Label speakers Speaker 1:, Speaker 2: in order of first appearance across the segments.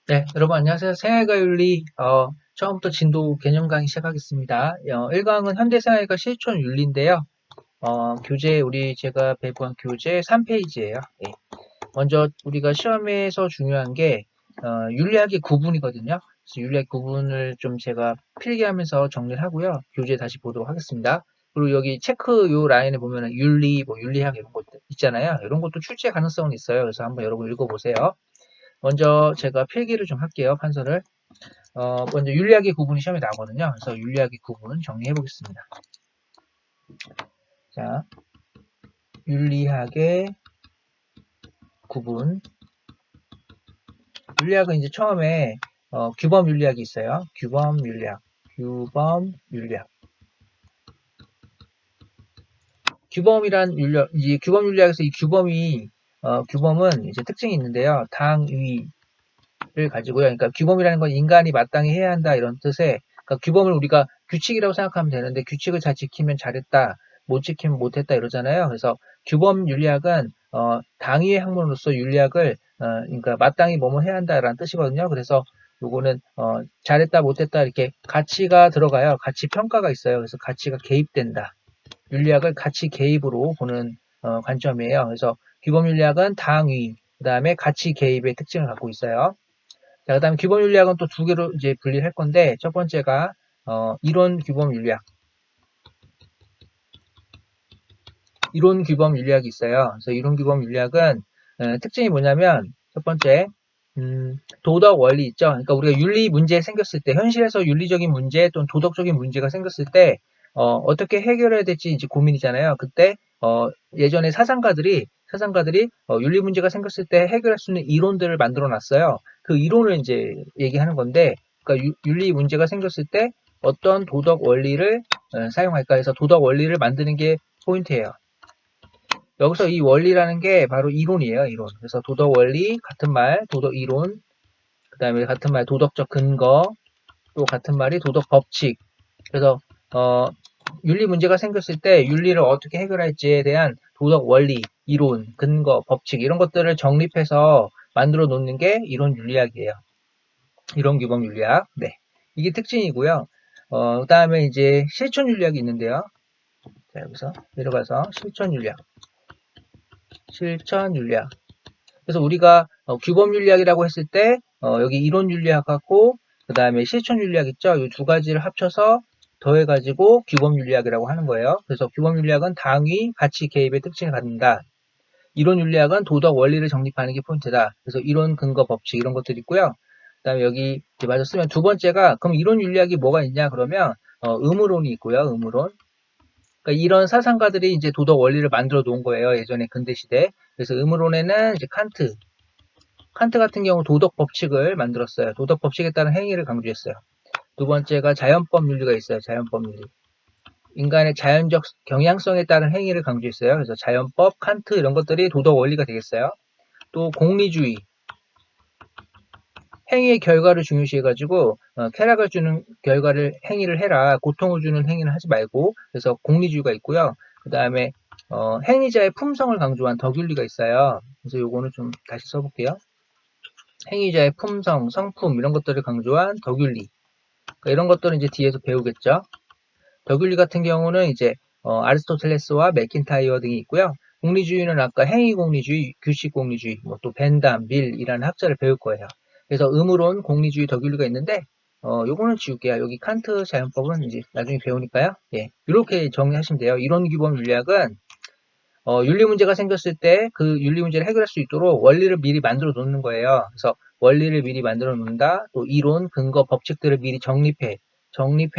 Speaker 1: 네, 여러분 안녕하세요. 생활과 윤리 처음부터 진도 개념 강의 시작하겠습니다. 1강은 현대사회가 실존 윤리인데요. 교재 제가 배부한 교재 3페이지예요. 예. 먼저 우리가 시험에서 중요한 게 윤리학의 구분이거든요. 그래서 윤리학 구분을 좀 제가 필기하면서 정리를 하고요. 교재 다시 보도록 하겠습니다. 그리고 여기 체크 요 라인에 보면은 윤리, 뭐 윤리학 이런 것 있잖아요. 이런 것도 출제 가능성은 있어요. 그래서 한번 여러분 읽어보세요. 먼저 제가 필기를 좀 할게요. 판서를. 먼저 윤리학의 구분이 시험에 나오거든요. 그래서 윤리학의 구분 정리해 보겠습니다. 자, 윤리학의 구분. 윤리학은 이제 처음에 규범 윤리학이 있어요. 규범 윤리학. 규범 윤리학. 규범이란 윤리학, 이 규범 윤리학에서 이 규범은 이제 특징이 있는데요. 당위를 가지고요. 그러니까 규범이라는 건 인간이 마땅히 해야 한다 이런 뜻의, 그러니까 규범을 우리가 규칙이라고 생각하면 되는데 규칙을 잘 지키면 잘했다, 못 지키면 못했다 이러잖아요. 그래서 규범 윤리학은 당위의 학문으로서 윤리학을 그러니까 마땅히 뭐뭐 해야 한다라는 뜻이거든요. 그래서 요거는 잘했다 못했다 이렇게 가치가 들어가요. 가치 평가가 있어요. 그래서 가치가 개입된다. 윤리학을 가치 개입으로 보는 관점이에요. 그래서 규범 윤리학은 당위, 그 다음에 가치 개입의 특징을 갖고 있어요. 자, 그 다음에 규범 윤리학은 또 두 개로 이제 분리를 할 건데, 첫 번째가, 이론 규범 윤리학. 이론 규범 윤리학이 있어요. 그래서 이론 규범 윤리학은, 특징이 뭐냐면, 첫 번째, 도덕 원리 있죠. 그러니까 우리가 윤리 문제 생겼을 때, 현실에서 윤리적인 문제 또는 도덕적인 문제가 생겼을 때, 어떻게 해결해야 될지 이제 고민이잖아요. 그때, 예전에 사상가들이 윤리 문제가 생겼을 때 해결할 수 있는 이론들을 만들어 놨어요. 그 이론을 이제 얘기하는 건데, 그러니까 윤리 문제가 생겼을 때 어떤 도덕 원리를 사용할까 해서 도덕 원리를 만드는 게 포인트예요. 여기서 이 원리라는 게 바로 이론이에요, 이론. 그래서 도덕 원리, 같은 말, 도덕 이론, 그 다음에 같은 말, 도덕적 근거, 또 같은 말이 도덕 법칙. 그래서, 윤리 문제가 생겼을 때 윤리를 어떻게 해결할지에 대한 도덕 원리, 이론, 근거, 법칙, 이런 것들을 정립해서 만들어 놓는 게 이론 윤리학이에요. 이론 규범 윤리학. 네. 이게 특징이고요. 그 다음에 이제 실천 윤리학이 있는데요. 자, 여기서 내려가서 실천 윤리학. 실천 윤리학. 그래서 우리가 규범 윤리학이라고 했을 때 여기 이론 윤리학하고 그 다음에 실천 윤리학 있죠? 이 두 가지를 합쳐서 더해가지고 규범 윤리학이라고 하는 거예요. 그래서 규범 윤리학은 당위, 가치 개입의 특징을 갖는다. 이론 윤리학은 도덕 원리를 정립하는 게 포인트다. 그래서 이론, 근거, 법칙 이런 것들이 있고요. 그다음에 여기 맞아 쓰면 두 번째가 그럼 이론 윤리학이 뭐가 있냐 그러면 의무론이 있고요. 의무론. 그러니까 이런 사상가들이 이제 도덕 원리를 만들어 놓은 거예요. 예전에 근대 시대. 그래서 의무론에는 이제 칸트 같은 경우 도덕 법칙을 만들었어요. 도덕 법칙에 따른 행위를 강조했어요. 두 번째가 자연법 윤리가 있어요. 자연법 윤리. 인간의 자연적 경향성에 따른 행위를 강조했어요. 그래서 자연법, 칸트 이런 것들이 도덕 원리가 되겠어요. 또 공리주의. 행위의 결과를 중요시해가지고 쾌락을 주는 결과를 행위를 해라. 고통을 주는 행위는 하지 말고. 그래서 공리주의가 있고요. 그 다음에 행위자의 품성을 강조한 덕윤리가 있어요. 그래서 요거는 좀 다시 써볼게요. 행위자의 품성, 성품 이런 것들을 강조한 덕윤리. 그러니까 이런 것들은 이제 뒤에서 배우겠죠. 덕윤리 같은 경우는 이제 아리스토텔레스와 맥킨타이어 등이 있고요. 공리주의는 아까 행위공리주의, 규칙공리주의, 뭐 또 벤담, 밀이라는 학자를 배울 거예요. 그래서 의무론, 공리주의, 덕윤리가 있는데 요거는 지울게요. 여기 칸트 자연법은 이제 나중에 배우니까요. 예, 이렇게 정리하시면 돼요. 이론 규범 윤리학은 윤리 문제가 생겼을 때 그 윤리 문제를 해결할 수 있도록 원리를 미리 만들어 놓는 거예요. 그래서 원리를 미리 만들어 놓는다. 또 이론, 근거, 법칙들을 미리 정립해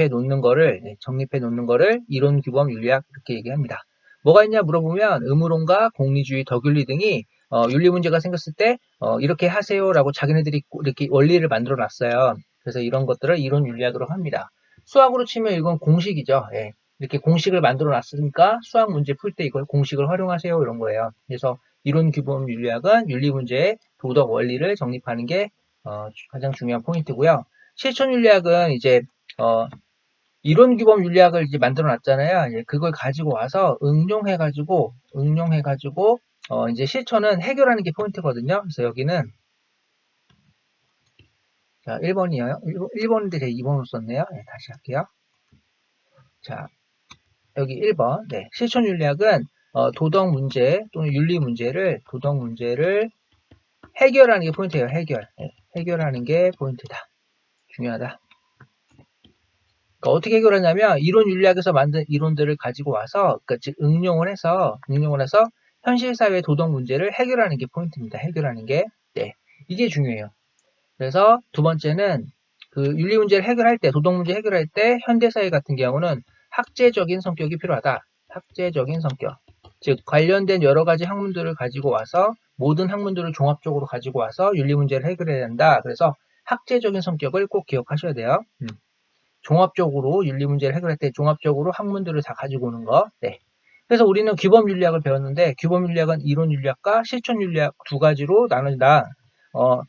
Speaker 1: 놓는 거를 이론 규범 윤리학 이렇게 얘기합니다. 뭐가 있냐 물어보면 의무론과 공리주의, 덕윤리 등이 윤리 문제가 생겼을 때 이렇게 하세요라고 자기네들이 이렇게 원리를 만들어 놨어요. 그래서 이런 것들을 이론 윤리학으로 합니다. 수학으로 치면 이건 공식이죠. 예. 이렇게 공식을 만들어 놨으니까 수학 문제 풀 때 이걸 공식을 활용하세요 이런 거예요. 그래서 이론 규범 윤리학은 윤리 문제의 도덕 원리를 정립하는 게 가장 중요한 포인트고요. 실천 윤리학은 이제 이론 규범 윤리학을 이제 만들어 놨잖아요. 이제 그걸 가지고 와서 응용해가지고 이제 실천은 해결하는 게 포인트거든요. 그래서 여기는 자, 1번이에요. 1번인데 제가 2번으로 썼네요. 네, 다시 할게요. 자, 여기 1번. 네, 실천윤리학은 도덕 문제 또는 윤리 문제를, 도덕 문제를 해결하는 게 포인트예요. 해결. 네, 해결하는 게 포인트다. 중요하다. 그러니까 어떻게 해결하냐면 이론 윤리학에서 만든 이론들을 가지고 와서 그러니까 즉 응용을 해서 현실 사회의 도덕 문제를 해결하는 게 포인트입니다. 해결하는 게. 네. 이게 중요해요. 그래서 두 번째는 그 윤리 문제를 해결할 때, 도덕 문제 해결할 때 현대 사회 같은 경우는 학제적인 성격이 필요하다. 학제적인 성격. 즉 관련된 여러 가지 학문들을 가지고 와서 모든 학문들을 종합적으로 가지고 와서 윤리 문제를 해결해야 한다. 그래서 학제적인 성격을 꼭 기억하셔야 돼요. 종합적으로 윤리 문제를 해결할 때 종합적으로 학문들을 다 가지고 오는 거. 네. 그래서 우리는 규범 윤리학을 배웠는데 규범 윤리학은 이론 윤리학과 실천 윤리학 두 가지로 나눠진다.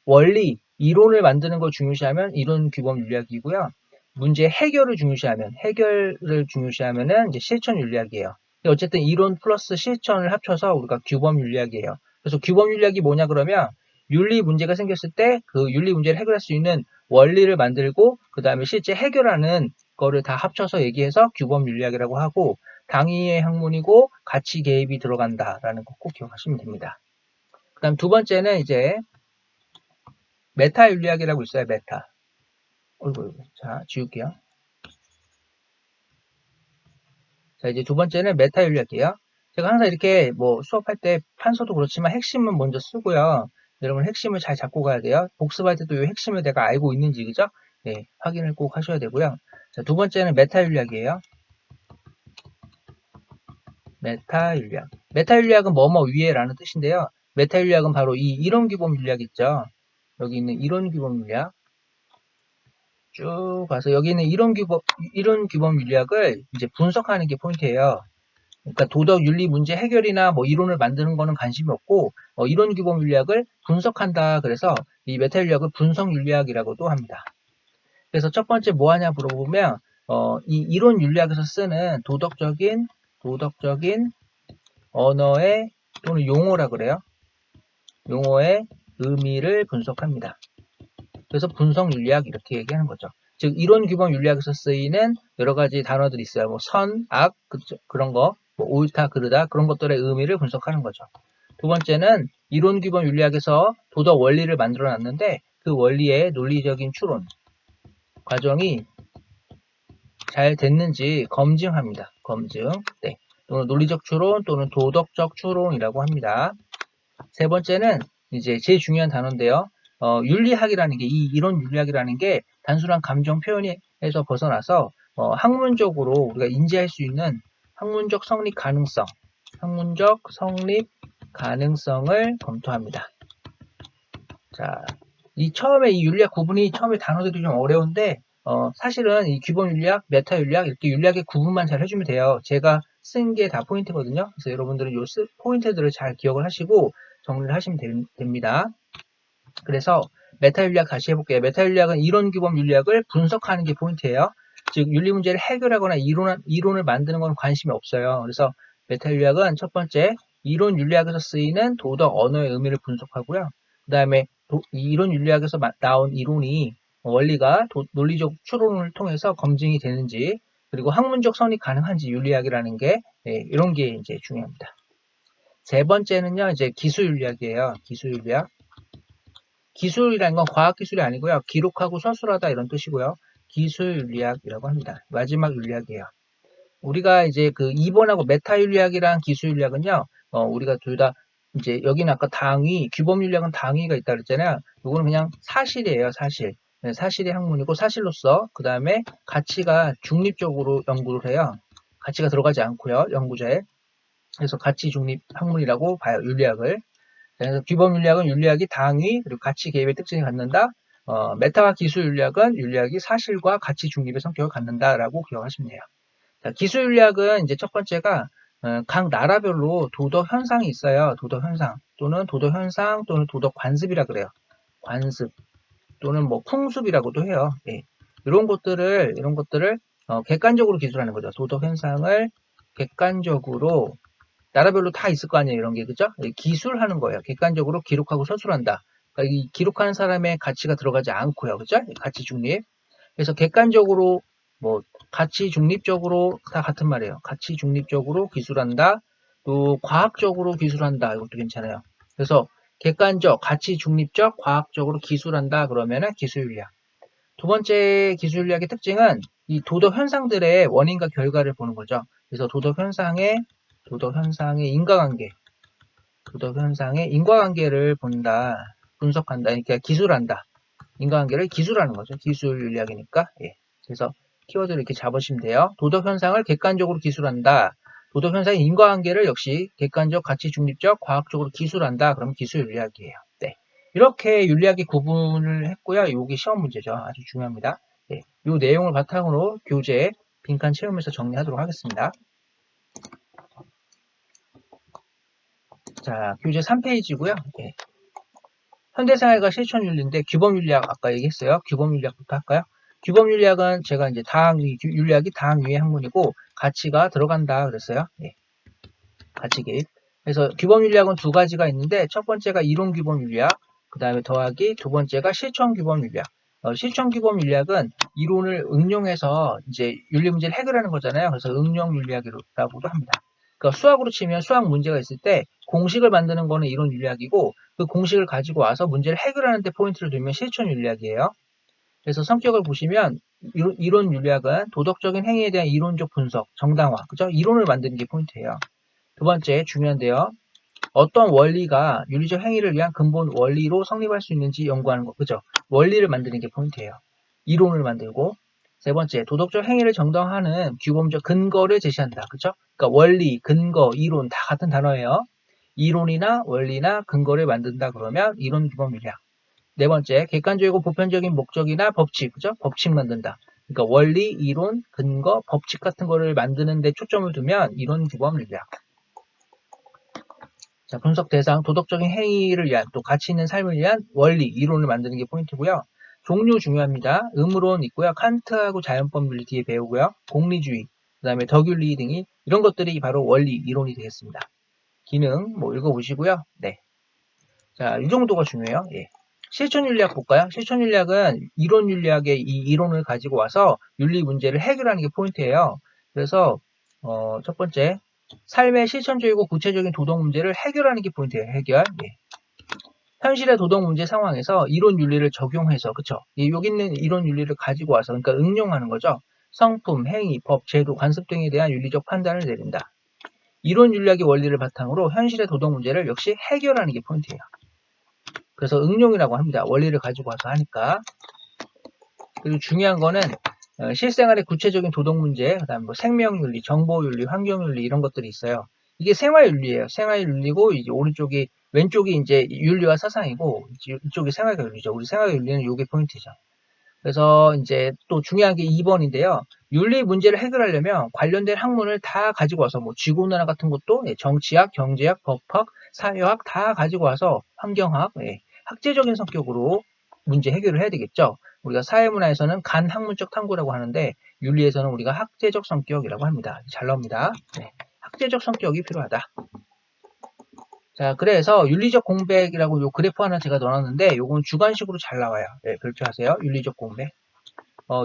Speaker 1: 원리, 이론을 만드는 걸 중요시하면 이론 규범 윤리학이고요. 문제 해결을 중요시하면은 이제 실천 윤리학이에요. 어쨌든 이론 플러스 실천을 합쳐서 우리가 규범 윤리학이에요. 그래서 규범 윤리학이 뭐냐 그러면 윤리 문제가 생겼을 때 그 윤리 문제를 해결할 수 있는 원리를 만들고 그 다음에 실제 해결하는 거를 다 합쳐서 얘기해서 규범 윤리학이라고 하고 당위의 학문이고 가치 개입이 들어간다라는 거 꼭 기억하시면 됩니다. 그 다음 두 번째는 이제 메타 윤리학이라고 있어요. 메타. 어이구, 자 지울게요. 자 이제 두 번째는 메타 윤리학이에요. 제가 항상 이렇게 뭐 수업할 때 판서도 그렇지만 핵심은 먼저 쓰고요. 여러분 핵심을 잘 잡고 가야 돼요. 복습할 때도 이 핵심을 내가 알고 있는지 그죠? 네, 확인을 꼭 하셔야 되고요. 자, 두 번째는 메타 윤리학이에요. 메타 윤리학. 메타 윤리학은 뭐뭐 위에라는 뜻인데요. 메타 윤리학은 바로 이 이론 규범 윤리학 있죠. 여기 있는 이론 규범 윤리학 쭉 가서 여기 있는 이론 규범 윤리학을 이제 분석하는 게 포인트예요. 그러니까 도덕 윤리 문제 해결이나 뭐 이론을 만드는 거는 관심이 없고 이론 규범 윤리학을 분석한다. 그래서 이 메타 윤리학을 분석 윤리학이라고도 합니다. 그래서 첫 번째 뭐 하냐 물어보면 이 이론 윤리학에서 쓰는 도덕적인 언어의 또는 용어라 그래요. 용어의 의미를 분석합니다. 그래서 분석 윤리학 이렇게 얘기하는 거죠. 즉 이론 규범 윤리학에서 쓰이는 여러 가지 단어들이 있어요. 뭐 선, 악, 그런 거, 뭐 옳다, 그르다 그런 것들의 의미를 분석하는 거죠. 두 번째는 이론 규범 윤리학에서 도덕 원리를 만들어 놨는데 그 원리의 논리적인 추론 과정이 잘 됐는지 검증합니다. 검증. 네. 또는 논리적 추론 또는 도덕적 추론이라고 합니다. 세 번째는 이제 제일 중요한 단어인데요. 윤리학이라는 게, 이 이론 윤리학이라는 게 단순한 감정 표현에서 벗어나서 학문적으로 우리가 인지할 수 있는 학문적 성립 가능성을 검토합니다. 자, 처음에 이 윤리학 구분이 처음에 단어들이 좀 어려운데 사실은 이 규범 윤리학, 메타 윤리학 이렇게 윤리학의 구분만 잘 해주면 돼요. 제가 쓴 게 다 포인트거든요. 그래서 여러분들은 요 포인트들을 잘 기억을 하시고 정리를 하시면 됩니다. 그래서 메타 윤리학 다시 해볼게요. 메타 윤리학은 이론 규범 윤리학을 분석하는 게 포인트예요. 즉 윤리 문제를 해결하거나 이론을 만드는 건 관심이 없어요. 그래서 메타 윤리학은 첫 번째 이론 윤리학에서 쓰이는 도덕 언어의 의미를 분석하고요. 그 다음에 이론 윤리학에서 나온 이론이 원리가 논리적 추론을 통해서 검증이 되는지 그리고 학문적 성립 가능한지 윤리학이라는 게 이런 게 이제 중요합니다. 세 번째는요 이제 기술윤리학이에요. 기술윤리학. 기술이라는 건 과학기술이 아니고요. 기록하고 서술하다 이런 뜻이고요. 기술윤리학이라고 합니다. 마지막 윤리학이에요. 우리가 이제 그 2번하고 메타윤리학이랑 기술윤리학은요. 우리가 둘 다 이제 여기는 아까 당위, 규범윤리학은 당위가 있다 그랬잖아요. 이거는 그냥 사실이에요. 사실. 네, 사실의 학문이고 사실로서 그 다음에 가치가 중립적으로 연구를 해요. 가치가 들어가지 않고요. 연구자에. 그래서 가치 중립 학문이라고 봐요. 윤리학을. 그래서 규범 윤리학은 윤리학이 당위 그리고 가치 개입의 특징을 갖는다. 메타와 기술 윤리학은 윤리학이 사실과 가치 중립의 성격을 갖는다라고 기억하시면 돼요. 자, 기술 윤리학은 이제 첫 번째가 각 나라별로 도덕 현상이 있어요. 도덕 현상 또는 도덕 관습이라 그래요. 관습 또는 뭐 풍습이라고도 해요. 예. 이런 것들을 객관적으로 기술하는 거죠. 도덕 현상을 객관적으로 나라별로 다 있을 거 아니에요. 이런 게 그죠? 기술하는 거예요. 객관적으로 기록하고 서술한다. 그러니까 이 기록하는 사람의 가치가 들어가지 않고요. 그죠? 가치 중립. 그래서 객관적으로, 뭐, 가치 중립적으로 다 같은 말이에요. 가치 중립적으로 기술한다. 또 과학적으로 기술한다. 이것도 괜찮아요. 그래서 객관적, 가치 중립적, 과학적으로 기술한다. 그러면은 기술윤리학. 두 번째 기술윤리학의 특징은 이 도덕 현상들의 원인과 결과를 보는 거죠. 그래서 도덕 현상의 인과관계, 도덕 현상의 인과관계를 본다, 분석한다, 그러니까 기술한다. 인과관계를 기술하는 거죠. 기술윤리학이니까. 예. 그래서 키워드를 이렇게 잡으시면 돼요. 도덕 현상을 객관적으로 기술한다. 도덕 현상의 인과관계를 역시 객관적, 가치 중립적, 과학적으로 기술한다. 그럼 기술윤리학이에요. 네. 이렇게 윤리학의 구분을 했고요. 이게 시험 문제죠. 아주 중요합니다. 네. 이 내용을 바탕으로 교재 빈칸 채우면서 정리하도록 하겠습니다. 자, 교재 3페이지고요. 네. 현대사회가 실천윤리인데 규범윤리학 아까 얘기했어요. 규범윤리학부터 할까요? 규범윤리학은 제가 이제 윤리학이 다항위의 학문이고 가치가 들어간다 그랬어요. 네. 가치 개입. 그래서 규범윤리학은 두 가지가 있는데 첫 번째가 이론규범윤리학, 그 다음에 더하기 두 번째가 실천규범윤리학. 실천규범윤리학은 이론을 응용해서 이제 윤리 문제를 해결하는 거잖아요. 그래서 응용윤리학이라고도 합니다. 그러니까 수학으로 치면 수학 문제가 있을 때 공식을 만드는 거는 이론윤리학이고 그 공식을 가지고 와서 문제를 해결하는 데 포인트를 두면 실천윤리학이에요. 그래서 성격을 보시면 이론윤리학은 도덕적인 행위에 대한 이론적 분석, 정당화, 그죠? 이론을 만드는 게 포인트예요. 두 번째 중요한데요. 어떤 원리가 윤리적 행위를 위한 근본 원리로 성립할 수 있는지 연구하는 거, 그죠? 원리를 만드는 게 포인트예요. 이론을 만들고. 세 번째, 도덕적 행위를 정당화하는 규범적 근거를 제시한다. 그죠? 그러니까 원리, 근거, 이론 다 같은 단어예요. 이론이나 원리나 근거를 만든다 그러면 이론 규범 윤리학. 네 번째, 객관적이고 보편적인 목적이나 법칙, 그죠? 법칙 만든다. 그러니까 원리, 이론, 근거, 법칙 같은 거를 만드는 데 초점을 두면 이론 규범 윤리학. 자, 분석 대상, 도덕적인 행위를 위한, 또 가치 있는 삶을 위한 원리, 이론을 만드는 게 포인트고요. 종류 중요합니다. 음으론 있고요. 칸트하고 자연법 윤리 뒤에 배우고요. 공리주의, 그 다음에 덕윤리 등이 이런 것들이 바로 원리, 이론이 되겠습니다. 기능, 뭐 읽어보시고요. 네. 자, 이 정도가 중요해요. 예. 실천윤리학 볼까요? 실천윤리학은 이론윤리학의 이 이론을 가지고 와서 윤리 문제를 해결하는 게 포인트예요. 그래서 첫 번째, 삶의 실천적이고 구체적인 도덕 문제를 해결하는 게 포인트예요. 해결. 예. 현실의 도덕 문제 상황에서 이론 윤리를 적용해서, 그쵸? 여기 있는 이론 윤리를 가지고 와서, 그러니까 응용하는 거죠. 성품, 행위, 법, 제도, 관습 등에 대한 윤리적 판단을 내린다. 이론 윤리학의 원리를 바탕으로 현실의 도덕 문제를 역시 해결하는 게 포인트예요. 그래서 응용이라고 합니다. 원리를 가지고 와서 하니까. 그리고 중요한 거는 실생활의 구체적인 도덕 문제, 그다음 뭐 생명윤리, 정보윤리, 환경윤리 이런 것들이 있어요. 이게 생활윤리예요. 생활윤리고 이제 오른쪽이 왼쪽이 이제 윤리와 사상이고 이쪽이 생활윤리죠. 우리 생활윤리는 이게 포인트죠. 그래서 이제 또 중요한 게 2번인데요. 윤리 문제를 해결하려면 관련된 학문을 다 가지고 와서 뭐 지구온난화 같은 것도 정치학, 경제학, 법학, 사회학 다 가지고 와서 환경학, 학제적인 성격으로 문제 해결을 해야 되겠죠. 우리가 사회문화에서는 간학문적 탐구라고 하는데 윤리에서는 우리가 학제적 성격이라고 합니다. 잘 나옵니다. 네. 학제적 성격이 필요하다. 자, 그래서 윤리적 공백이라고 요 그래프 하나 제가 넣어놨는데 요건 주관식으로 잘 나와요. 네, 별표하세요. 윤리적 공백.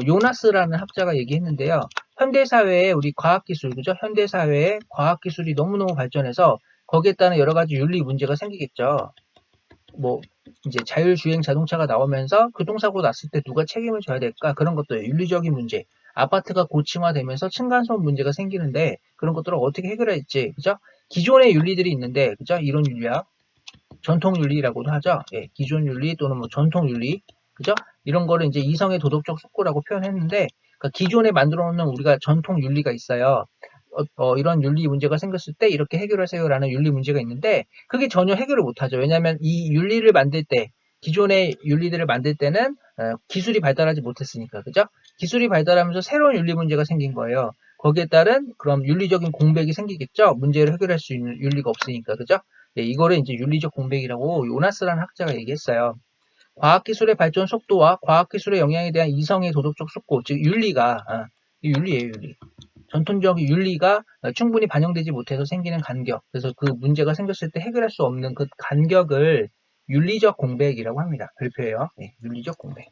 Speaker 1: 요나스라는 학자가 얘기했는데요. 현대사회에 우리 과학기술, 그죠? 현대사회에 과학기술이 너무너무 발전해서 거기에 따른 여러 가지 윤리 문제가 생기겠죠. 뭐 이제 자율주행 자동차가 나오면서 교통사고 났을 때 누가 책임을 져야 될까? 그런 것들 윤리적인 문제. 아파트가 고층화되면서 층간소음 문제가 생기는데 그런 것들을 어떻게 해결할지, 그죠? 기존의 윤리들이 있는데, 그죠? 이론 윤리학, 전통 윤리라고도 하죠. 예, 기존 윤리 또는 뭐 전통 윤리, 그죠? 이런 거를 이제 이성의 도덕적 숙고라고 표현했는데, 그러니까 기존에 만들어 놓는 우리가 전통 윤리가 있어요. 이런 윤리 문제가 생겼을 때 이렇게 해결하세요라는 윤리 문제가 있는데 그게 전혀 해결을 못하죠. 왜냐하면 이 윤리를 만들 때 기존의 윤리들을 만들 때는 기술이 발달하지 못했으니까, 그죠? 기술이 발달하면서 새로운 윤리 문제가 생긴 거예요. 거기에 따른 그럼 윤리적인 공백이 생기겠죠. 문제를 해결할 수 있는 윤리가 없으니까, 그죠? 네, 이거를 이제 윤리적 공백이라고 요나스라는 학자가 얘기했어요. 과학기술의 발전 속도와 과학기술의 영향에 대한 이성의 도덕적 숙고, 즉 윤리가 윤리예요, 윤리. 전통적인 윤리가 충분히 반영되지 못해서 생기는 간격. 그래서 그 문제가 생겼을 때 해결할 수 없는 그 간격을 윤리적 공백이라고 합니다. 별표예요. 예, 윤리적 공백.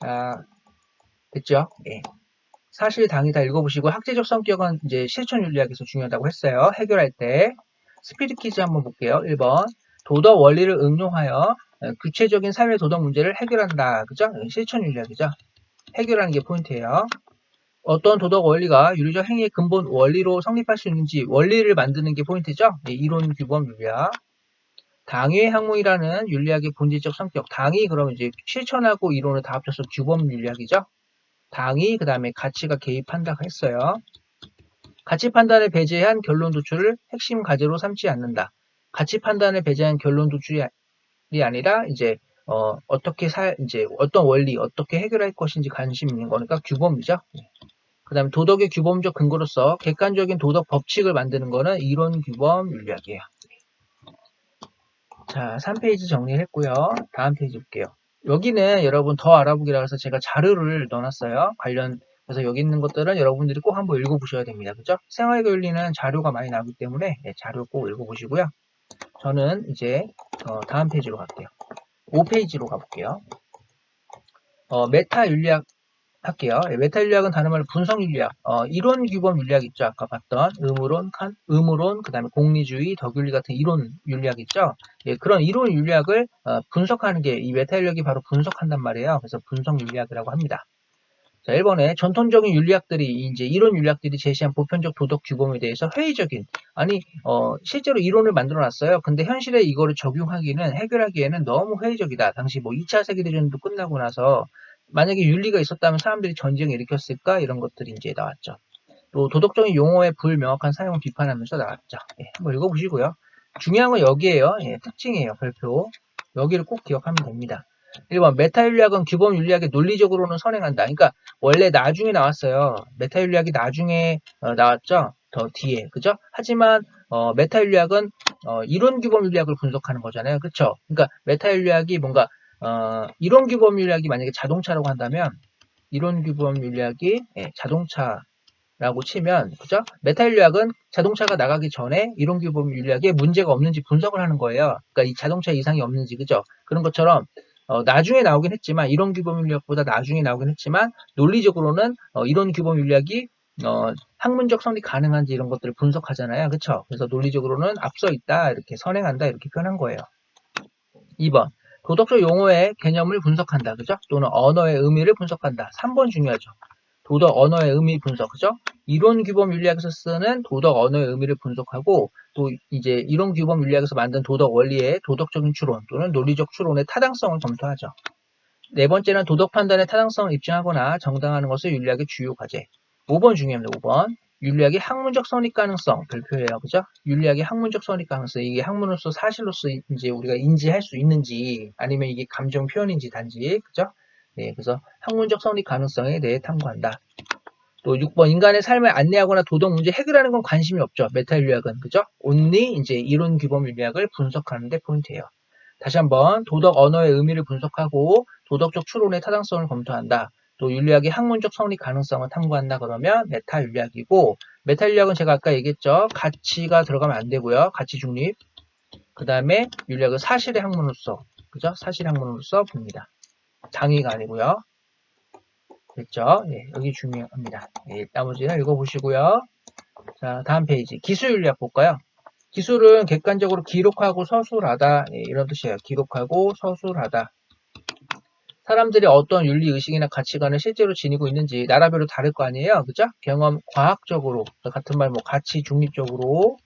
Speaker 1: 자, 됐죠? 예. 사실 당이 다 읽어보시고 학제적 성격은 이제 실천 윤리학에서 중요하다고 했어요. 해결할 때. 스피드 퀴즈 한번 볼게요. 1번. 도덕 원리를 응용하여 구체적인 사회 도덕 문제를 해결한다. 그죠? 실천 윤리학이죠. 해결하는 게 포인트예요. 어떤 도덕 원리가 윤리적 행위의 근본 원리로 성립할 수 있는지 원리를 만드는 게 포인트죠. 예, 이론 규범 윤리학. 당위의 학문이라는 윤리학의 본질적 성격. 당위 그러면 이제 실천하고 이론을 다 합쳐서 규범 윤리학이죠. 당위 그다음에 가치가 개입한다고 했어요. 가치 판단을 배제한 결론 도출을 핵심 과제로 삼지 않는다. 가치 판단을 배제한 결론 도출이 아니라 이제 이제 어떤 원리 어떻게 해결할 것인지 관심 있는 거니까 규범이죠. 그 다음에 도덕의 규범적 근거로서 객관적인 도덕 법칙을 만드는 거는 이론 규범 윤리학이에요. 자, 3페이지 정리를 했고요. 다음 페이지 볼게요. 여기는 여러분 더 알아보기라 해서 제가 자료를 넣어놨어요. 그래서 여기 있는 것들은 여러분들이 꼭 한번 읽어보셔야 됩니다. 그죠? 생활과 윤리는 자료가 많이 나오기 때문에 자료 꼭 읽어보시고요. 저는 이제 다음 페이지로 갈게요. 5페이지로 가볼게요. 메타 윤리학 할게요. 메타 윤리학은 다른 말로 분석 윤리학, 이론 규범 윤리학 있죠. 아까 봤던 의무론, 그 다음에 공리주의, 덕윤리 같은 이론 윤리학 있죠. 예, 그런 이론 윤리학을 분석하는 게 이 메타 윤리학이 바로 분석한단 말이에요. 그래서 분석 윤리학이라고 합니다. 자, 1번에 전통적인 윤리학들이 이제 이론 윤리학들이 제시한 보편적 도덕 규범에 대해서 회의적인 실제로 이론을 만들어 놨어요. 근데 현실에 이거를 적용하기는 해결하기에는 너무 회의적이다. 당시 뭐 2차 세계대전도 끝나고 나서 만약에 윤리가 있었다면 사람들이 전쟁을 일으켰을까? 이런 것들이 이제 나왔죠. 또 도덕적인 용어의 불명확한 사용을 비판하면서 나왔죠. 예, 한번 읽어보시고요. 중요한 건 여기에요. 예, 특징이에요. 별표. 여기를 꼭 기억하면 됩니다. 1번 메타윤리학은 규범 윤리학의 논리적으로는 선행한다. 그러니까 원래 나중에 나왔어요. 메타윤리학이 나중에 나왔죠. 더 뒤에. 그죠? 하지만 메타윤리학은 이론 규범 윤리학을 분석하는 거잖아요. 그쵸? 그러니까 메타윤리학이 뭔가 이론 규범 윤리학이 만약에 자동차라고 한다면 이론 규범 윤리학이 자동차라고 치면 그죠? 메타윤리학은 자동차가 나가기 전에 이론 규범 윤리학에 문제가 없는지 분석을 하는 거예요. 그러니까 이 자동차 이상이 없는지 그죠? 그런 것처럼 나중에 나오긴 했지만 이론 규범 윤리학보다 나중에 나오긴 했지만 논리적으로는 이론 규범 윤리학이 학문적 성립 가능한지 이런 것들을 분석하잖아요. 그쵸? 그래서 논리적으로는 앞서 있다 이렇게 선행한다 이렇게 표현한 거예요. 2번 도덕적 용어의 개념을 분석한다. 그죠? 또는 언어의 의미를 분석한다. 3번 중요하죠. 도덕 언어의 의미 분석, 그죠? 이론 규범 윤리학에서 쓰는 도덕 언어의 의미를 분석하고 또 이제 이론 규범 윤리학에서 만든 도덕 원리의 도덕적인 추론 또는 논리적 추론의 타당성을 검토하죠. 네 번째는 도덕 판단의 타당성을 입증하거나 정당화하는 것을 윤리학의 주요 과제. 5번 중요합니다. 5번. 윤리학의 학문적 성립 가능성 별표예요. 그죠? 윤리학의 학문적 성립 가능성. 이게 학문으로서 사실로서 이제 우리가 인지할 수 있는지 아니면 이게 감정 표현인지 단지 그죠? 네, 그래서 학문적 성립 가능성에 대해 탐구한다. 또 6번 인간의 삶을 안내하거나 도덕 문제 해결하는 건 관심이 없죠. 메타 윤리학은 그죠? 온리 이제 이론 규범 윤리학을 분석하는 데 포인트예요. 다시 한번 도덕 언어의 의미를 분석하고 도덕적 추론의 타당성을 검토한다. 또 윤리학의 학문적 성립 가능성을 탐구한다 그러면 메타 윤리학이고 메타 윤리학은 제가 아까 얘기했죠. 가치가 들어가면 안 되고요. 가치 중립. 그 다음에 윤리학은 사실의 학문으로서 그죠? 사실의 학문으로서 봅니다. 당위가 아니고요. 됐죠? 예, 여기 중요합니다. 예, 나머지는 읽어보시고요. 자, 다음 페이지. 기술윤리학 볼까요? 기술은 객관적으로 기록하고 서술하다. 예, 이런 뜻이에요. 기록하고 서술하다. 사람들이 어떤 윤리의식이나 가치관을 실제로 지니고 있는지 나라별로 다를 거 아니에요. 그죠? 경험, 과학적으로, 같은 말, 뭐, 가치 중립적으로,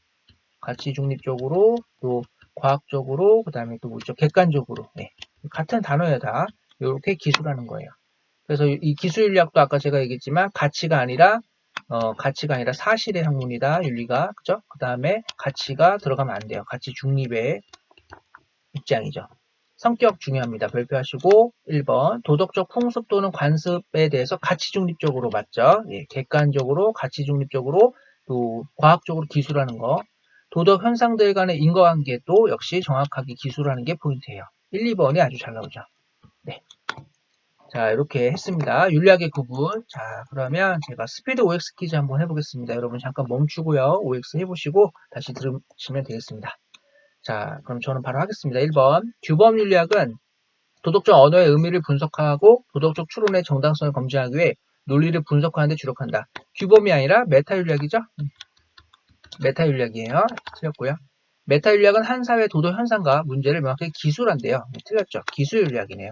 Speaker 1: 또, 과학적으로, 그 다음에 또 뭐죠? 객관적으로. 네. 같은 단어에 다, 이렇게 기술하는 거예요. 그래서 이 기술윤리학도 아까 제가 얘기했지만 가치가 아니라 사실의 학문이다. 윤리가. 그죠? 그 다음에 가치가 들어가면 안 돼요. 가치 중립의 입장이죠. 성격 중요합니다. 별표하시고 1번 도덕적 풍습 또는 관습에 대해서 가치 중립적으로 맞죠? 예, 객관적으로 가치 중립적으로 또 과학적으로 기술하는 거. 도덕 현상들 간의 인과관계도 역시 정확하게 기술하는 게 포인트예요. 1, 2번이 아주 잘 나오죠. 네. 자, 이렇게 했습니다. 윤리학의 구분. 자, 그러면 제가 스피드 OX 퀴즈 한번 해보겠습니다. 여러분 잠깐 멈추고요. OX 해보시고 다시 들으시면 되겠습니다. 자, 그럼 저는 바로 하겠습니다. 1번. 규범 윤리학은 도덕적 언어의 의미를 분석하고 도덕적 추론의 정당성을 검증하기 위해 논리를 분석하는 데 주력한다. 규범이 아니라 메타 윤리학이죠? 메타 윤리학이에요. 틀렸고요. 메타 윤리학은 한 사회의 도덕 현상과 문제를 명확하게 기술한대요. 틀렸죠? 기술 윤리학이네요.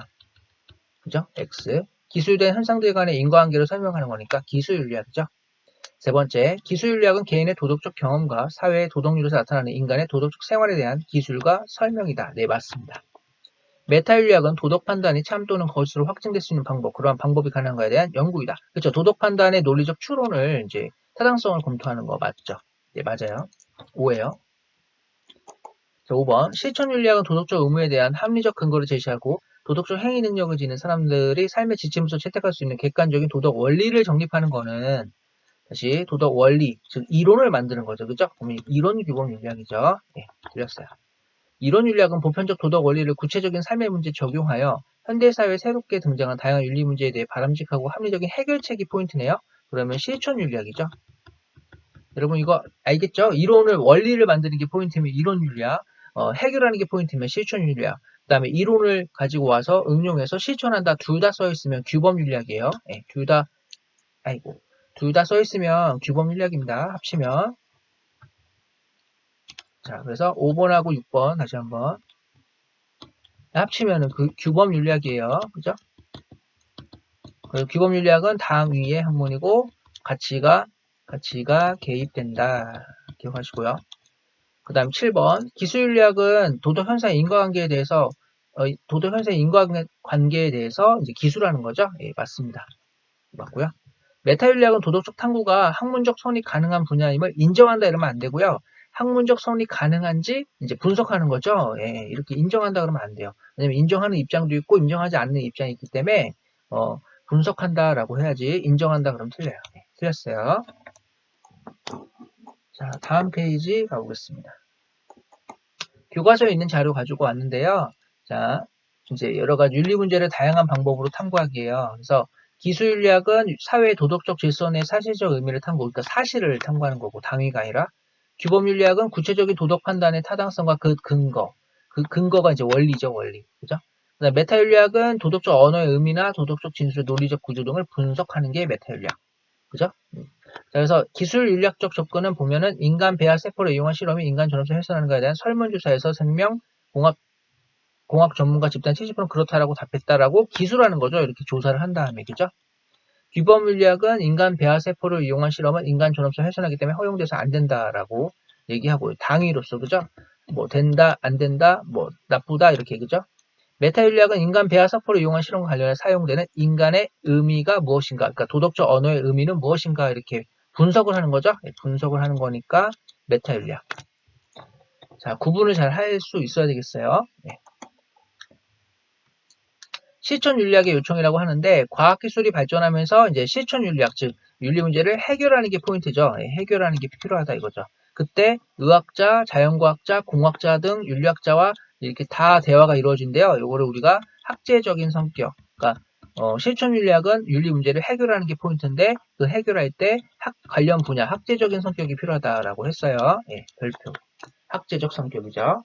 Speaker 1: 그죠? X. 기술된 현상들 간의 인과관계를 설명하는 거니까 기술 윤리학이죠. 세 번째, 기술윤리학은 개인의 도덕적 경험과 사회의 도덕률에서 나타나는 인간의 도덕적 생활에 대한 기술과 설명이다. 네, 맞습니다. 메타윤리학은 도덕 판단이 참 또는 거짓으로 확증될 수 있는 방법, 그러한 방법이 가능한가에 대한 연구이다. 그렇죠. 도덕 판단의 논리적 추론을 이제 타당성을 검토하는 거 맞죠? 네, 맞아요. 5예요. 자, 5번. 실천윤리학은 도덕적 의무에 대한 합리적 근거를 제시하고 도덕적 행위 능력을 지닌 사람들이 삶의 지침으로서 채택할 수 있는 객관적인 도덕 원리를 정립하는 거는 다시 도덕 원리, 즉 이론을 만드는 거죠. 그죠? 그러면 이론 규범 윤리학이죠. 네, 틀렸어요. 이론 윤리학은 보편적 도덕 원리를 구체적인 삶의 문제에 적용하여 현대사회에 새롭게 등장한 다양한 윤리 문제에 대해 바람직하고 합리적인 해결책이 포인트네요. 그러면 실천 윤리학이죠. 여러분 이거 알겠죠? 이론을 원리를 만드는 게 포인트면 이론 윤리학, 해결하는 게 포인트면 실천 윤리학. 그 다음에 이론을 가지고 와서 응용해서 실천한다. 둘 다 써 있으면 규범 윤리학이에요. 네, 둘 다 써 있으면 규범 윤리학입니다. 합치면. 자, 그래서 5번하고 6번 다시 한번 합치면은 그 규범 윤리학이에요. 그죠? 그리고 규범 윤리학은 당위의 학문이고 가치가 개입된다. 기억하시고요. 그 다음 7번 기술 윤리학은 도덕 현상의 인과관계에 대해서 도덕 현상의 인과관계에 대해서 이제 기술하는 거죠. 예, 맞습니다. 맞고요. 메타윤리학은 도덕적 탐구가 학문적 성립 가능한 분야임을 인정한다 이러면 안 되고요. 학문적 성립 가능한지 이제 분석하는 거죠. 예, 이렇게 인정한다 그러면 안 돼요. 왜냐면 인정하는 입장도 있고 인정하지 않는 입장이 있기 때문에 분석한다라고 해야지 인정한다 그러면 틀려요. 네, 틀렸어요. 자, 다음 페이지 가보겠습니다. 교과서에 있는 자료 가지고 왔는데요. 자, 이제 여러 가지 윤리 문제를 다양한 방법으로 탐구하기예요. 그래서 기술윤리학은 사회의 도덕적 질서 내 사실적 의미를 탐구, 그러니까 사실을 탐구하는 거고 당위가 아니라 규범윤리학은 구체적인 도덕 판단의 타당성과 그 근거가 이제 원리죠, 원리. 그죠? 그다음 메타윤리학은 도덕적 언어의 의미나 도덕적 진술의 논리적 구조 등을 분석하는 게 메타윤리학. 그죠? 자, 그래서 기술 윤리학적 접근은 보면은 인간 배아 세포를 이용한 실험이 인간 전염성 훼손하는 것에 대한 설문조사에서 생명 공학 전문가 집단 70%는 그렇다라고 답했다라고 기술하는 거죠. 이렇게 조사를 한 다음에 그죠? 규범 윤리학은 인간 배아 세포를 이용한 실험은 인간 전염성 훼손하기 때문에 허용돼서 안 된다라고 얘기하고 당위로서 그죠? 뭐 된다, 안 된다, 뭐 나쁘다 이렇게 그죠? 메타윤리학은 인간 배아 세포를 이용한 실험과 관련해 사용되는 인간의 의미가 무엇인가, 그러니까 도덕적 언어의 의미는 무엇인가 이렇게 분석을 하는 거죠. 분석을 하는 거니까 메타윤리학. 자, 구분을 잘 할 수 있어야 되겠어요. 네. 실천윤리학의 요청이라고 하는데 과학기술이 발전하면서 이제 실천윤리학, 즉 윤리 문제를 해결하는 게 포인트죠. 해결하는 게 필요하다 이거죠. 그때 의학자, 자연과학자, 공학자 등 윤리학자와 이렇게 다 대화가 이루어진대요. 이거를 우리가 학제적인 성격, 그러니까 실천윤리학은 윤리 문제를 해결하는 게 포인트인데 그 해결할 때 관련 분야, 학제적인 성격이 필요하다라고 했어요. 예, 별표. 학제적 성격이죠.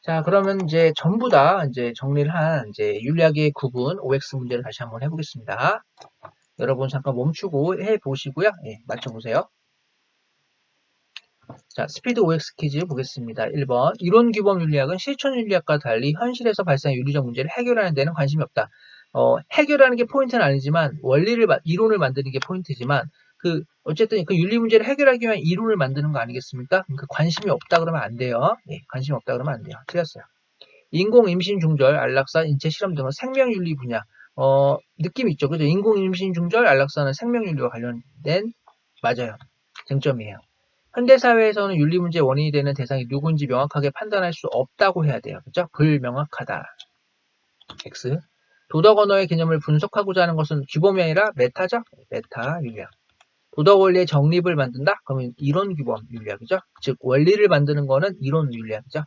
Speaker 1: 자, 그러면 이제 전부 다 이제 정리를 한 이제 윤리학의 구분 OX 문제를 다시 한번 해보겠습니다. 여러분 잠깐 멈추고 해보시고요. 예, 맞춰보세요. 자, 스피드 OX 퀴즈 보겠습니다. 1번. 이론 규범 윤리학은 실천 윤리학과 달리 현실에서 발생한 윤리적 문제를 해결하는 데는 관심이 없다. 해결하는 게 포인트는 아니지만 이론을 만드는 게 포인트지만 어쨌든 그 윤리 문제를 해결하기 위한 이론을 만드는 거 아니겠습니까? 그 관심이 없다 그러면 안 돼요. 예, 관심이 없다 그러면 안 돼요. 틀렸어요. 인공 임신 중절, 안락사, 인체 실험 등은 생명윤리 분야. 느낌 있죠. 그죠? 인공 임신 중절, 안락사는 생명윤리와 관련된 맞아요. 쟁점이에요. 현대사회에서는 윤리 문제의 원인이 되는 대상이 누군지 명확하게 판단할 수 없다고 해야 돼요. 그죠? 불명확하다. X. 도덕 언어의 개념을 분석하고자 하는 것은 규범이 아니라 메타죠? 메타 윤리학. 도덕 원리의 정립을 만든다? 그러면 이론 규범 윤리학이죠? 즉 원리를 만드는 거는 이론 윤리학이죠?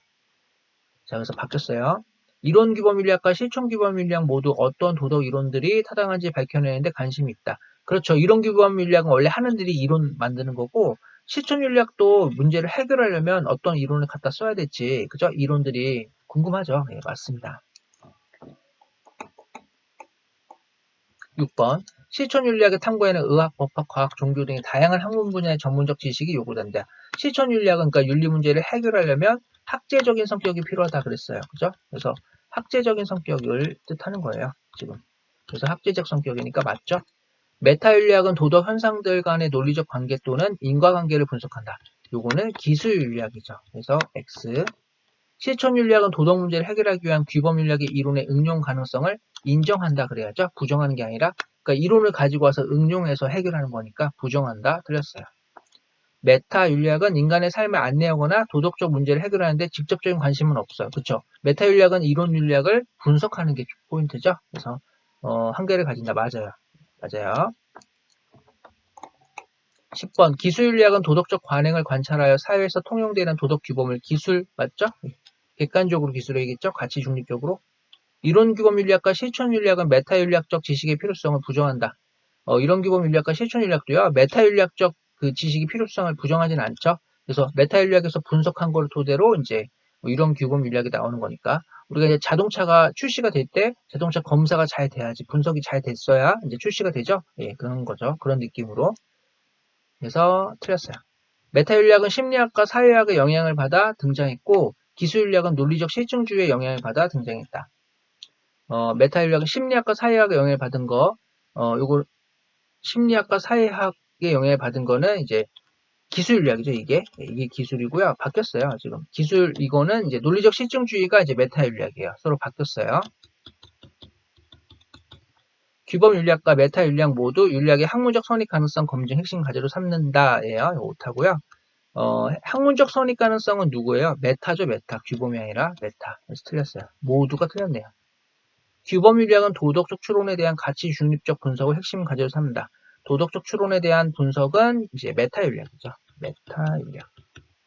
Speaker 1: 자, 그래서 바뀌었어요. 이론 규범 윤리학과 실천 규범 윤리학 모두 어떤 도덕 이론들이 타당한지 밝혀내는데 관심이 있다. 그렇죠. 이론 규범 윤리학은 원래 하는 일이 이론 만드는 거고 실천윤리학도 문제를 해결하려면 어떤 이론을 갖다 써야 될지, 그죠? 이론들이 궁금하죠? 예, 맞습니다. 6번. 실천윤리학의 탐구에는 의학, 법학, 과학, 종교 등의 다양한 학문 분야의 전문적 지식이 요구된다. 실천윤리학은 그러니까 윤리 문제를 해결하려면 학제적인 성격이 필요하다 그랬어요. 그죠? 그래서 학제적인 성격을 뜻하는 거예요. 지금. 그래서 학제적 성격이니까 맞죠? 메타윤리학은 도덕 현상들 간의 논리적 관계 또는 인과관계를 분석한다. 요거는 기술윤리학이죠. 그래서 X. 실천윤리학은 도덕 문제를 해결하기 위한 규범윤리학의 이론의 응용 가능성을 인정한다 그래야죠. 부정하는 게 아니라 그러니까 이론을 가지고 와서 응용해서 해결하는 거니까 부정한다. 틀렸어요. 메타윤리학은 인간의 삶을 안내하거나 도덕적 문제를 해결하는데 직접적인 관심은 없어요. 그렇죠? 메타윤리학은 이론윤리학을 분석하는 게 포인트죠. 그래서 한계를 가진다. 맞아요. 맞아요. 10번. 기술윤리학은 도덕적 관행을 관찰하여 사회에서 통용되는 도덕 규범을 기술, 맞죠? 객관적으로 기술이겠죠? 가치 중립적으로. 이론규범윤리학과 실천윤리학은 메타윤리학적 지식의 필요성을 부정한다. 이론규범윤리학과 실천윤리학도요, 메타윤리학적 그 지식의 필요성을 부정하진 않죠. 그래서 메타윤리학에서 분석한 걸 토대로 이제 이론규범윤리학이 나오는 거니까 우리가 이제 자동차가 출시가 될 때 자동차 검사가 잘 돼야지 분석이 잘 됐어야 이제 출시가 되죠. 예, 그런 거죠. 그런 느낌으로. 그래서 틀렸어요. 메타윤리학은 심리학과 사회학의 영향을 받아 등장했고 기술윤리학은 논리적 실증주의의 영향을 받아 등장했다. 메타윤리학은 심리학과 사회학의 영향을 받은 거, 요거 심리학과 사회학의 영향을 받은 거는 이제 기술윤리학이죠. 이게 기술이고요. 바뀌었어요. 지금 기술 이거는 이제 논리적 실증주의가 이제 메타윤리학이에요. 서로 바뀌었어요. 규범윤리학과 메타윤리학 모두 윤리학의 학문적 선익 가능성 검증 핵심 과제로 삼는다예요. 이거 옳다고요. 학문적 선익 가능성은 누구예요? 메타죠, 메타. 규범이 아니라 메타. 그래서 틀렸어요. 모두가 틀렸네요. 규범윤리학은 도덕적 추론에 대한 가치 중립적 분석을 핵심 과제로 삼는다. 도덕적 추론에 대한 분석은 이제 메타윤리학이죠. 메타윤리학.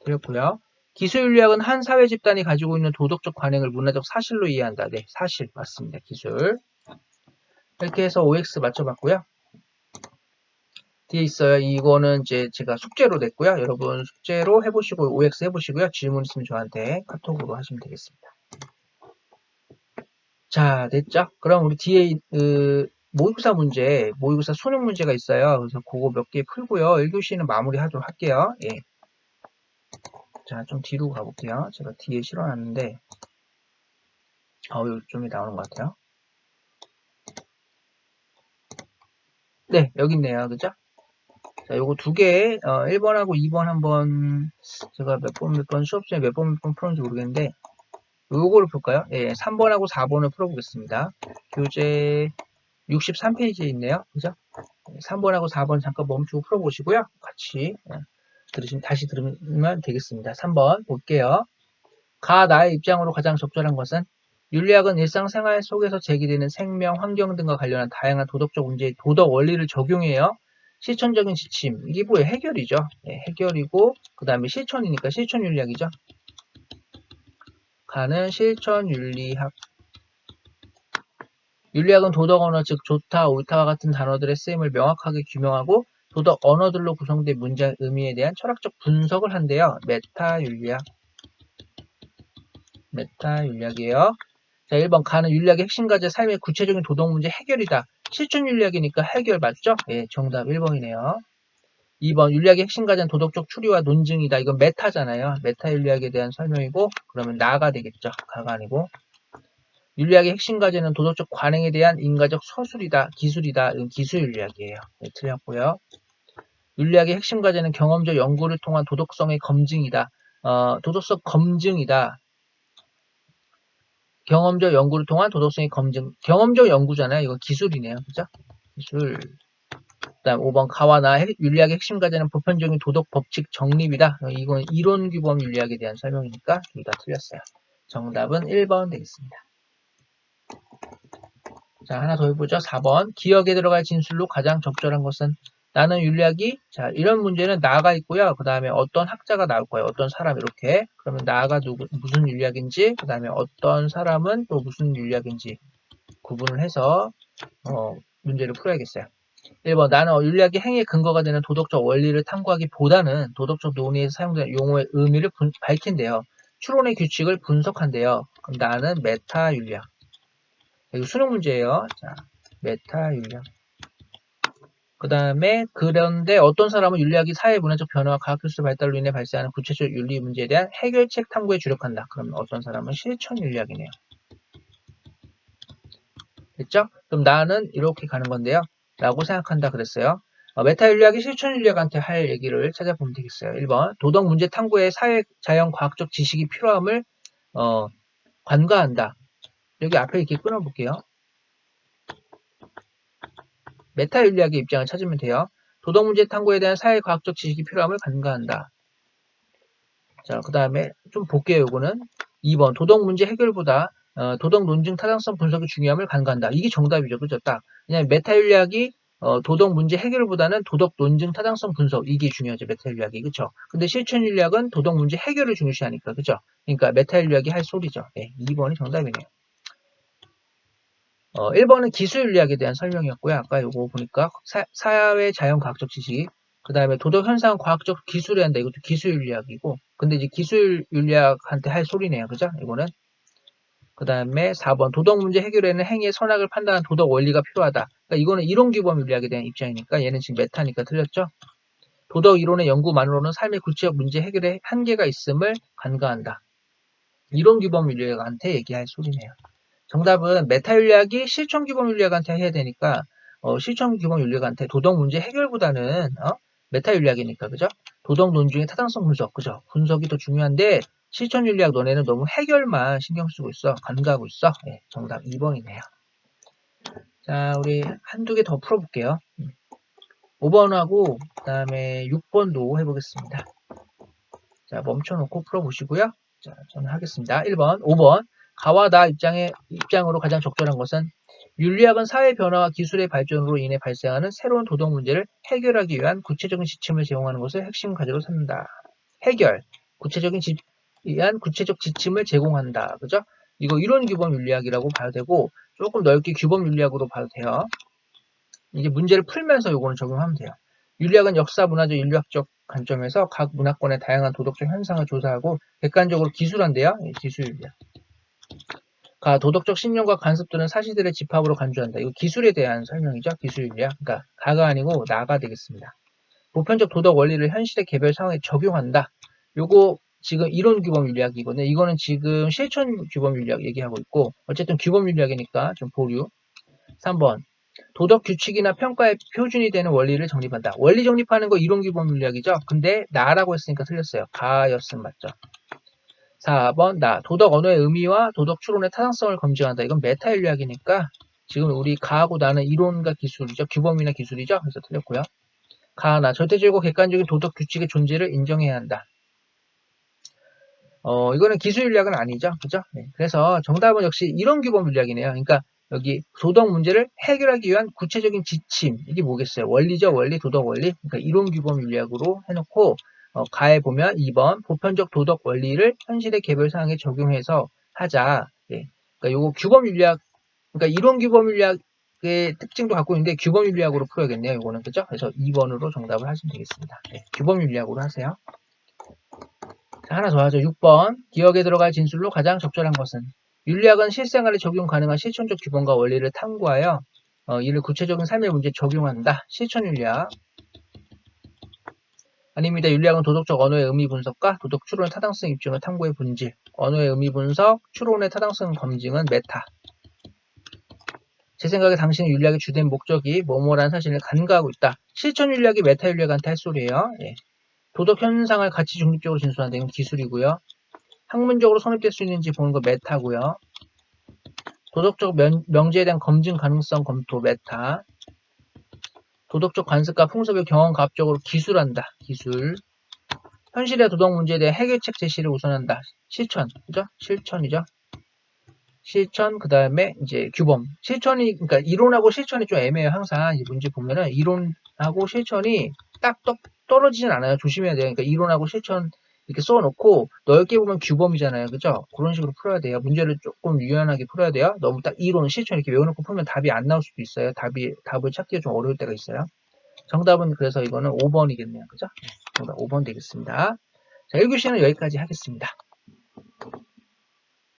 Speaker 1: 틀렸고요. 기술윤리학은 한 사회 집단이 가지고 있는 도덕적 관행을 문화적 사실로 이해한다. 네, 사실 맞습니다. 기술. 이렇게 해서 OX 맞춰봤고요. 뒤에 있어요. 이거는 이제 제가 숙제로 냈고요. 여러분 숙제로 해보시고 OX 해보시고요. 질문 있으면 저한테 카톡으로 하시면 되겠습니다. 자, 됐죠? 그럼 우리 뒤에 모의고사 문제, 모의고사 수능 문제가 있어요. 그래서 그거 몇 개 풀고요. 1교시는 마무리하도록 할게요. 예. 자, 좀 뒤로 가볼게요. 제가 뒤에 실어놨는데 요즘에 나오는 것 같아요. 네, 여기 있네요. 그죠? 자, 요거 두 개, 1번하고 2번 한번 제가 몇 번 수업 중에 몇 번 풀었는지 모르겠는데 요거를 볼까요? 예, 3번하고 4번을 풀어보겠습니다. 교재 63페이지에 있네요. 그죠? 3번하고 4번 잠깐 멈추고 풀어보시고요. 같이 다시 들으면 되겠습니다. 3번 볼게요. 나의 입장으로 가장 적절한 것은 윤리학은 일상생활 속에서 제기되는 생명, 환경 등과 관련한 다양한 도덕적 문제의 도덕 원리를 적용해요. 실천적인 지침, 이게 뭐예요? 해결이죠. 네, 해결이고 그 다음에 실천이니까 실천윤리학이죠. 가는 실천윤리학. 윤리학은 도덕 언어, 즉 좋다, 옳다와 같은 단어들의 쓰임을 명확하게 규명하고 도덕 언어들로 구성된 문장 의미에 대한 철학적 분석을 한대요. 메타윤리학이에요. 자, 1번 가는 윤리학의 핵심 과제 삶의 구체적인 도덕 문제 해결이다. 실천윤리학이니까 해결 맞죠? 예, 정답 1번이네요. 2번 윤리학의 핵심 과제는 도덕적 추리와 논증이다. 이건 메타잖아요. 메타윤리학에 대한 설명이고 그러면 나가 되겠죠. 가가 아니고. 윤리학의 핵심 과제는 도덕적 관행에 대한 인과적 서술이다. 기술이다. 이건 기술윤리학이에요. 네, 틀렸고요. 윤리학의 핵심 과제는 경험적 연구를 통한 도덕성의 검증이다. 도덕성 검증이다. 경험적 연구를 통한 도덕성의 검증. 경험적 연구잖아요. 이거 기술이네요. 그죠? 기술. 그 다음 5번 가와나 윤리학의 핵심 과제는 보편적인 도덕 법칙 정립이다. 이건 이론 규범 윤리학에 대한 설명이니까 둘 다 틀렸어요. 정답은 1번 되겠습니다. 자, 하나 더 해보죠. 4번. 기억에 들어갈 진술로 가장 적절한 것은 나는 윤리학이 자, 이런 문제는 나가 있고요. 그 다음에 어떤 학자가 나올 거예요. 어떤 사람 이렇게. 그러면 나가 무슨 윤리학인지, 그 다음에 어떤 사람은 또 무슨 윤리학인지 구분을 해서 문제를 풀어야겠어요. 1번 나는 윤리학의 행위의 근거가 되는 도덕적 원리를 탐구하기보다는 도덕적 논의에서 사용되는 용어의 의미를 밝힌대요. 추론의 규칙을 분석한대요. 그럼 나는 메타 윤리학. 이거 수능 문제예요. 자, 메타 윤리학. 그 다음에 그런데 어떤 사람은 윤리학이 사회 문화적 변화와 과학기술 발달로 인해 발생하는 구체적 윤리 문제에 대한 해결책 탐구에 주력한다. 그러면 어떤 사람은 실천 윤리학이네요. 됐죠? 그럼 나는 이렇게 가는 건데요. 라고 생각한다 그랬어요. 메타 윤리학이 실천 윤리학한테 할 얘기를 찾아보면 되겠어요. 1번 도덕 문제 탐구에 사회, 자연, 과학적 지식이 필요함을 관가한다. 여기 앞에 이렇게 끊어볼게요. 메타 윤리학의 입장을 찾으면 돼요. 도덕 문제 탐구에 대한 사회, 과학적 지식이 필요함을 관가한다. 자, 그 다음에 좀 볼게요. 이거는 2번 도덕 문제 해결보다 도덕 논증 타당성 분석의 중요함을 간과한다. 이게 정답이죠. 그죠? 딱. 그냥 메타 윤리학이 도덕 문제 해결보다는 도덕 논증 타당성 분석 이게 중요하죠. 메타 윤리학이. 그쵸? 근데 실천 윤리학은 도덕 문제 해결을 중시하니까. 그죠? 그러니까 메타 윤리학이 할 소리죠. 네, 2번이 정답이네요. 1번은 기술 윤리학에 대한 설명이었고요. 아까 요거 보니까 사회 자연 과학적 지식 그 다음에 도덕 현상 과학적 기술에 한다. 이것도 기술 윤리학이고 근데 이제 기술 윤리학한테 할 소리네요. 그죠? 이거는 그 다음에 4번 도덕 문제 해결에는 행위의 선악을 판단하는 도덕 원리가 필요하다. 그러니까 이거는 이론 규범 윤리학에 대한 입장이니까 얘는 지금 메타니까 틀렸죠? 도덕 이론의 연구만으로는 삶의 구체적 문제 해결에 한계가 있음을 간과한다. 이론 규범 윤리학한테 얘기할 소리네요. 정답은 메타 윤리학이 실천 규범 윤리학한테 해야 되니까 실천 규범 윤리학한테 도덕 문제 해결보다는 메타 윤리학이니까 그죠? 도덕 논증의 타당성 분석 그죠? 분석이 더 중요한데 실천 윤리학 너네는 너무 해결만 신경 쓰고 있어. 간과하고 있어. 네, 정답 2번이네요. 자, 우리 한두 개 더 풀어볼게요. 5번하고 그 다음에 6번도 해보겠습니다. 자, 멈춰놓고 풀어보시고요. 자, 저는 하겠습니다. 1번, 5번. 가와 나 입장으로 가장 적절한 것은 윤리학은 사회 변화와 기술의 발전으로 인해 발생하는 새로운 도덕 문제를 해결하기 위한 구체적인 지침을 제공하는 것을 핵심 과제로 삼는다. 해결, 위한 구체적 지침을 제공한다. 그죠? 이거 이론 규범 윤리학이라고 봐야 되고 조금 넓게 규범 윤리학으로 봐도 돼요. 이제 문제를 풀면서 요거는 적용하면 돼요. 윤리학은 역사, 문화적, 인류학적 관점에서 각 문화권의 다양한 도덕적 현상을 조사하고 객관적으로 기술한대요. 기술윤리학. 도덕적 신념과 관습 또는 사실들의 집합으로 간주한다. 이거 기술에 대한 설명이죠. 기술윤리학. 그러니까 가가 아니고 나가 되겠습니다. 보편적 도덕 원리를 현실의 개별 상황에 적용한다. 요거 지금 이론 규범 윤리학이거든요. 이거는 지금 실천 규범 윤리학 얘기하고 있고 어쨌든 규범 윤리학이니까 좀 보류. 3번 도덕 규칙이나 평가의 표준이 되는 원리를 정립한다. 원리 정립하는 거 이론 규범 윤리학이죠. 근데 나라고 했으니까 틀렸어요. 가였음 맞죠. 4번 나 도덕 언어의 의미와 도덕 추론의 타당성을 검증한다. 이건 메타 윤리학이니까 지금 우리 가하고 나는 이론과 기술이죠. 규범이나 기술이죠. 그래서 틀렸고요. 가나 절대적이고 객관적인 도덕 규칙의 존재를 인정해야 한다. 이거는 기술 윤리학은 아니죠. 그죠? 네. 그래서 정답은 역시 이론 규범 윤리학이네요. 그러니까 여기 도덕 문제를 해결하기 위한 구체적인 지침. 이게 뭐겠어요? 원리죠. 원리, 도덕 원리. 그러니까 이론 규범 윤리학으로 해놓고 가에 보면 2번 보편적 도덕 원리를 현실의 개별 상황에 적용해서 하자. 네. 그러니까 요거 규범 윤리학, 그러니까 이론 규범 윤리학의 특징도 갖고 있는데 규범 윤리학으로 풀어야겠네요. 요거는 그죠? 그래서 2번으로 정답을 하시면 되겠습니다. 네. 규범 윤리학으로 하세요. 자, 하나 더 하죠. 6번. 기억에 들어갈 진술로 가장 적절한 것은 윤리학은 실생활에 적용 가능한 실천적 규범과 원리를 탐구하여 이를 구체적인 삶의 문제에 적용한다. 실천윤리학. 아닙니다. 윤리학은 도덕적 언어의 의미 분석과 도덕 추론의 타당성 입증을 탐구의 본질. 언어의 의미 분석, 추론의 타당성 검증은 메타. 제 생각에 당신은 윤리학의 주된 목적이 뭐뭐라는 사실을 간과하고 있다. 실천윤리학이 메타윤리학한테 할 소리예요. 예. 도덕 현상을 가치 중립적으로 진술한다. 이건 기술이고요. 학문적으로 성립될 수 있는지 보는 거 메타고요. 도덕적 명제에 대한 검증 가능성 검토 메타. 도덕적 관습과 풍습을 경험과학적으로 기술한다. 기술. 현실의 도덕 문제에 대한 해결책 제시를 우선한다. 실천. 그죠? 실천이죠. 실천, 그 다음에 이제 규범. 실천이, 그러니까 이론하고 실천이 좀 애매해요. 항상 이 문제 보면은 이론하고 실천이 딱 떨어지진 않아요. 조심해야 돼요. 그러니까 이론하고 실천 이렇게 써놓고 넓게 보면 규범이잖아요. 그죠? 그런 식으로 풀어야 돼요. 문제를 조금 유연하게 풀어야 돼요. 너무 딱 이론, 실천 이렇게 외워놓고 풀면 답이 안 나올 수도 있어요. 답을 찾기가 좀 어려울 때가 있어요. 정답은 그래서 이거는 5번이겠네요. 그죠? 정답 5번 되겠습니다. 자, 1교시는 여기까지 하겠습니다.